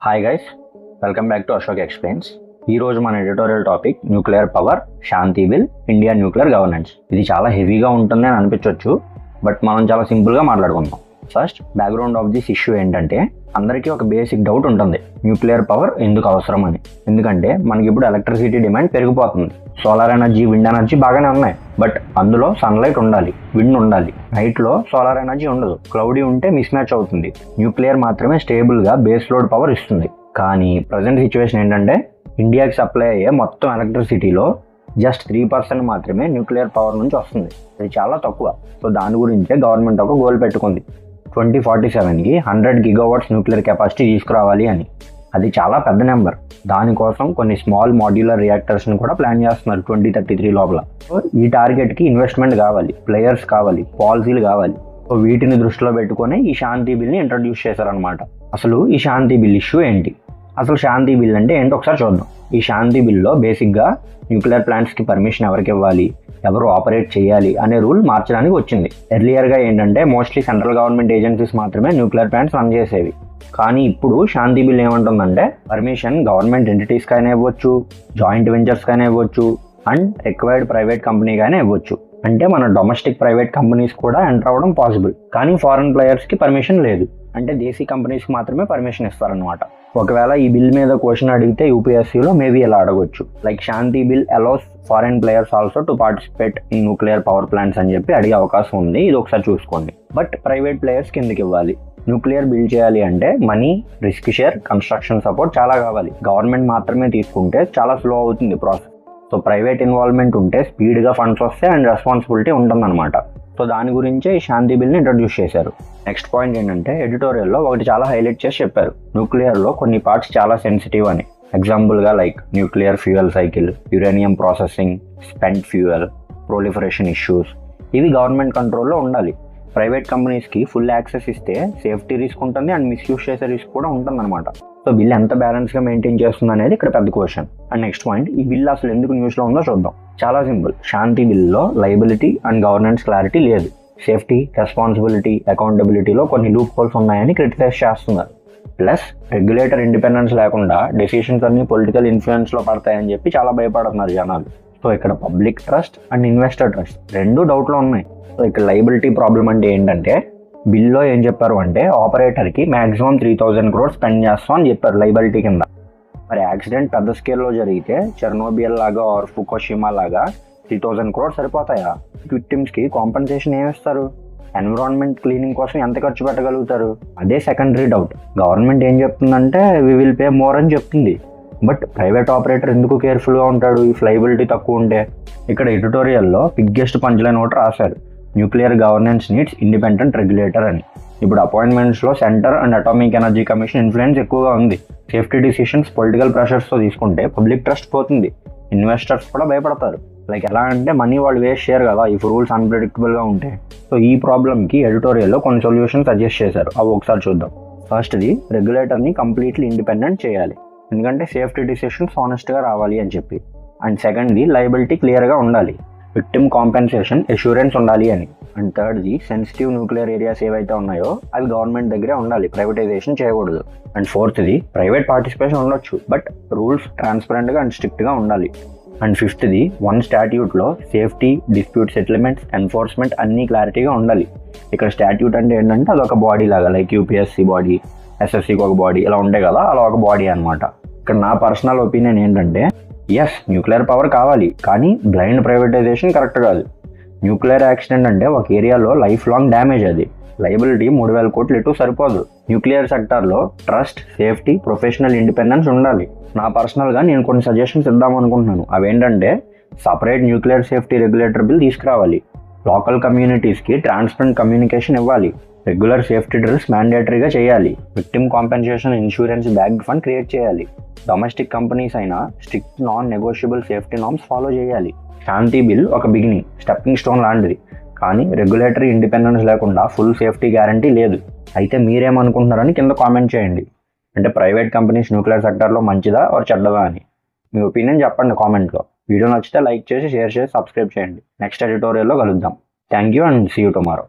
Hi guys, welcome back to Ashok explains. ఈ రోజు మన ఎడిటోరియల్ టాపిక్ న్యూక్లియర్ పవర్, శాంతి bill, India nuclear governance. ఇది చాలా హెవీగా ఉంటుంది అని అనిపించవచ్చు, బట్ మనం చాలా సింపుల్గా మాట్లాడుకుందాం. First background of this issue ఏంటంటే, అందరికీ ఒక బేసిక్ డౌట్ ఉంటుంది, న్యూక్లియర్ పవర్ ఎందుకు అవసరం అని. ఎందుకంటే మనకి ఇప్పుడు ఎలక్ట్రిసిటీ డిమాండ్ పెరిగిపోతుంది. సోలార్ ఎనర్జీ, విండ్ ఎనర్జీ బాగానే ఉన్నాయి, బట్ అందులో సన్లైట్ ఉండాలి, విండ్ ఉండాలి. నైట్లో సోలార్ ఎనర్జీ ఉండదు, క్లౌడీ ఉంటే మిస్ మ్యాచ్ అవుతుంది. న్యూక్లియర్ మాత్రమే స్టేబుల్గా బేస్ లోడ్ పవర్ ఇస్తుంది. కానీ ప్రజెంట్ సిచ్యువేషన్ ఏంటంటే, ఇండియాకి సప్లై అయ్యే మొత్తం ఎలక్ట్రిసిటీలో జస్ట్ 3% మాత్రమే న్యూక్లియర్ పవర్ నుంచి వస్తుంది. ఇది చాలా తక్కువ. సో దాని గురించే గవర్నమెంట్ ఒక గోల్ పెట్టుకుంది, 2047కి 100 GW న్యూక్లియర్ కెపాసిటీ తీసుకురావాలి అని. అది చాలా పెద్ద నెంబర్. దానికోసం కొన్ని స్మాల్ మాడ్యులర్ రియాక్టర్స్ని కూడా ప్లాన్ చేస్తున్నారు 2033 లోపల. సో ఈ టార్గెట్కి ఇన్వెస్ట్మెంట్ కావాలి, ప్లేయర్స్ కావాలి, పాలసీలు కావాలి. సో వీటిని దృష్టిలో పెట్టుకుని ఈ శాంతి బిల్ని ఇంట్రడ్యూస్ చేశారనమాట. అసలు ఈ శాంతి బిల్ ఇష్యూ ఏంటి, అసలు శాంతి బిల్ అంటే ఏంటో ఒకసారి చూద్దాం. ఈ శాంతి బిల్లో బేసిక్గా న్యూక్లియర్ ప్లాంట్స్కి పర్మిషన్ ఎవరికి ఇవ్వాలి, ఎవరు ఆపరేట్ చేయాలి అనే రూల్ మార్చడానికి వచ్చింది. ఎర్లియర్గా ఏంటంటే మోస్ట్లీ సెంట్రల్ గవర్నమెంట్ ఏజెన్సీస్ మాత్రమే న్యూక్లియర్ ప్లాంట్స్ రన్ చేసేవి. కానీ ఇప్పుడు శాంతి బిల్ ఏమంటుందంటే, పర్మిషన్ గవర్నమెంట్ ఎంటిటీస్కైనా ఇవ్వచ్చు, జాయింట్ వెంచర్స్కైనా ఇవ్వచ్చు, అండ్ రిక్వైర్డ్ ప్రైవేట్ కంపెనీకైనా ఇవ్వచ్చు. అంటే మన డొమెస్టిక్ ప్రైవేట్ కంపెనీస్ కూడా ఎంటర్ అవ్వడం పాసిబుల్. కానీ ఫారెన్ ప్లేయర్స్కి పర్మిషన్ లేదు. అంటే దేశీ కంపెనీస్కి మాత్రమే పర్మిషన్ ఇస్తారనమాట. ఒకవేళ ఈ బిల్ మీద క్వశ్చన్ అడిగితే యూపీఎస్సీలో మేబీ ఇలా అడగొచ్చు, like Shanti bill allows foreign players also to participate in nuclear power plants అని చెప్పి అడిగే అవకాశం ఉంది. ఇది ఒకసారి చూసుకోండి. బట్ ప్రైవేట్ ప్లేయర్స్కి ఎందుకు ఇవ్వాలి? న్యూక్లియర్ బిల్డ్ చేయాలి అంటే money, risk share, construction support చాలా కావాలి. గవర్నమెంట్ మాత్రమే తీసుకుంటే చాలా స్లో అవుతుంది ప్రాసెస్. సో ప్రైవేట్ ఇన్వాల్వ్మెంట్ ఉంటే స్పీడ్గా ఫండ్స్ వస్తాయి అండ్ రెస్పాన్సిబిలిటీ ఉంటుందన్నమాట. సో దాని గురించే ఈ శాంతి బిల్ని ఇంట్రడ్యూస్ చేశారు. నెక్స్ట్ పాయింట్ ఏంటంటే, ఎడిటోరియల్లో ఒకటి చాలా హైలైట్ చేసి చెప్పారు, న్యూక్లియర్లో కొన్ని పార్ట్స్ చాలా సెన్సిటివ్ అని. ఎగ్జాంపుల్గా like nuclear fuel cycle, uranium processing, spent fuel, proliferation issues, ఇవి గవర్నమెంట్ కంట్రోల్లో ఉండాలి. ప్రైవేట్ కంపెనీస్కి ఫుల్ యాక్సెస్ ఇస్తే సేఫ్టీ రిస్క్ ఉంటుంది అండ్ మిస్యూజ్ చేసే రిస్క్ కూడా ఉంటుందన్నమాట. సో బిల్ ఎంత బ్యాలెన్స్గా మెయింటైన్ చేస్తుంది అనేది ఇక్కడ పెద్ద క్వశ్చన్. అండ్ నెక్స్ట్ పాయింట్, ఈ బిల్ అసలు ఎందుకు న్యూస్లో ఉందో చూద్దాం. చాలా సింపుల్, శాంతి బిల్లో లయబిలిటీ అండ్ గవర్నెన్స్ క్లారిటీ లేదు. సేఫ్టీ, రెస్పాన్సిబిలిటీ, అకౌంటబిలిటీలో కొన్ని లూప్ హోల్స్ ఉన్నాయని క్రిటిసైజ్ చేస్తున్నారు. ప్లస్ రెగ్యులేటర్ ఇండిపెండెన్స్ లేకుండా డెసిషన్స్ అన్ని పొలిటికల్ ఇన్ఫ్లుయెన్స్లో పడతాయని చెప్పి చాలా భయపడుతున్నారు జనాలు. సో ఇక్కడ public trust and investor trust రెండు డౌట్లో ఉన్నాయి. సో ఇక్కడ లయబిలిటీ ప్రాబ్లం అంటే ఏంటంటే, బిల్లో ఏం చెప్పారు అంటే, ఆపరేటర్కి మ్యాక్సిమం 3000 crores స్పెండ్ చేస్తాం అని చెప్పారు లయబిలిటీ కింద. మరి యాక్సిడెంట్ పెద్ద స్కేల్లో జరిగితే చెర్నోబియల్ లాగా ఆర్ ఫుకుషిమా లాగా 3000 crores సరిపోతాయా? విక్టిమ్స్కి కాంపెన్సేషన్ ఏమిస్తారు? ఎన్విరాన్మెంట్ క్లీనింగ్ కోసం ఎంత ఖర్చు పెట్టగలుగుతారు? అదే సెకండరీ డౌట్. గవర్నమెంట్ ఏం చెప్తుందంటే వి విల్ పే మోర్ అని చెప్తుంది, బట్ ప్రైవేట్ ఆపరేటర్ ఎందుకు కేర్ఫుల్గా ఉంటాడు ఇఫ్ లయబిలిటీ తక్కువ ఉంటే? ఇక్కడ ఎడిటోరియల్లో బిగ్గెస్ట్ పంచ్లైన్ ఒకటి రాశారు, nuclear governance needs independent regulator అని. ఇప్పుడు అపాయింట్మెంట్స్లో centre and atomic energy commission influence ఎక్కువగా ఉంది. సేఫ్టీ డిసిషన్స్ పొలిటికల్ ప్రెషర్స్తో తీసుకుంటే పబ్లిక్ ట్రస్ట్ పోతుంది, ఇన్వెస్టర్స్ కూడా భయపడతారు. లైక్ ఎలా అంటే, మనీ వాళ్ళు వేస్ట్ చేయరు కదా ఇఫ్ రూల్స్ అన్ప్రెడిక్టబుల్గా ఉంటే. సో ఈ ప్రాబ్లమ్కి ఎడిటోరియల్లో కొన్ని సొల్యూషన్స్ సజెస్ట్ చేశారు, అవి ఒకసారి చూద్దాం. ఫస్ట్ది, రెగ్యులేటర్ని కంప్లీట్లీ ఇండిపెండెంట్ చేయాలి, ఎందుకంటే సేఫ్టీ డిసిషన్స్ హానెస్ట్గా రావాలి అని చెప్పి. అండ్ సెకండ్ది, లయబిలిటీ క్లియర్గా ఉండాలి, విక్టిమ్ కాంపెన్సేషన్ అష్యూరెన్స్ ఉండాలి అని. అండ్ థర్డ్ది, సెన్సిటివ్ న్యూక్లియర్ ఏరియాస్ ఏవైతే ఉన్నాయో అవి గవర్నమెంట్ దగ్గరే ఉండాలి, ప్రైవేటైజేషన్ చేయకూడదు. అండ్ ఫోర్త్ది, ప్రైవేట్ పార్టిసిపేషన్ ఉండొచ్చు, బట్ రూల్స్ ట్రాన్స్పరెంట్గా అండ్ స్ట్రిక్ట్గా ఉండాలి. అండ్ ఫిఫ్త్ది, వన్ స్టాట్యూట్లో సేఫ్టీ, డిస్ప్యూట్ సెటిల్మెంట్స్, ఎన్ఫోర్స్మెంట్ అన్నీ క్లారిటీగా ఉండాలి. ఇక్కడ స్టాట్యూట్ అంటే ఏంటంటే, అదొక బాడీ లాగా, లైక్ యూపీఎస్సీ బాడీ, ఎస్ఎస్సీకి ఒక బాడీ ఇలా ఉంటాయి కదా, అలా ఒక బాడీ అనమాట. ఇక్కడ నా పర్సనల్ ఒపీనియన్ ఏంటంటే, ఎస్ న్యూక్లియర్ పవర్ కావాలి, కానీ బ్లైండ్ ప్రైవేటైజేషన్ కరెక్ట్ కాదు. న్యూక్లియర్ యాక్సిడెంట్ అంటే ఒక ఏరియాలో లైఫ్ లాంగ్ డ్యామేజ్, అది లయబిలిటీ 3000 కోట్లు ఎటు సరిపోదు. న్యూక్లియర్ సెక్టార్లో ట్రస్ట్, సేఫ్టీ, ప్రొఫెషనల్ ఇండిపెండెన్స్ ఉండాలి. నా పర్సనల్గా నేను కొన్ని సజెషన్స్ ఇద్దాం అనుకుంటున్నాను. అవేంటంటే, separate nuclear safety regulator bill తీసుకురావాలి, లోకల్ కమ్యూనిటీస్కి ట్రాన్స్పరెంట్ కమ్యూనికేషన్ ఇవ్వాలి, రెగ్యులర్ సేఫ్టీ డ్రిల్స్ మ్యాండేటరీగా చేయాలి, victim compensation insurance backed fund create చేయాలి, డొమెస్టిక్ కంపెనీస్ అయినా strict non negotiable safety norms follow చేయాలి. శాంతి బిల్ ఒక బిగినింగ్, స్టెప్పింగ్ స్టోన్ లాంటిది, కానీ రెగ్యులేటరీ ఇండిపెండెన్స్ లేకుండా ఫుల్ సేఫ్టీ గ్యారంటీ లేదు. అయితే మీరేమనుకుంటున్నారని కింద కామెంట్ చేయండి. అంటే ప్రైవేట్ కంపెనీస్ న్యూక్లియర్ సెక్టార్లో మంచిదా ఆర్ చెడ్డదా అని మీ ఒపీనియన్ చెప్పండి కామెంట్లో. వీడియో నచ్చితే లైక్ చేసి, షేర్ చేసి, సబ్స్క్రైబ్ చేయండి. నెక్స్ట్ ఎడిటోరియల్లో కలుద్దాం. Thank you and see you tomorrow.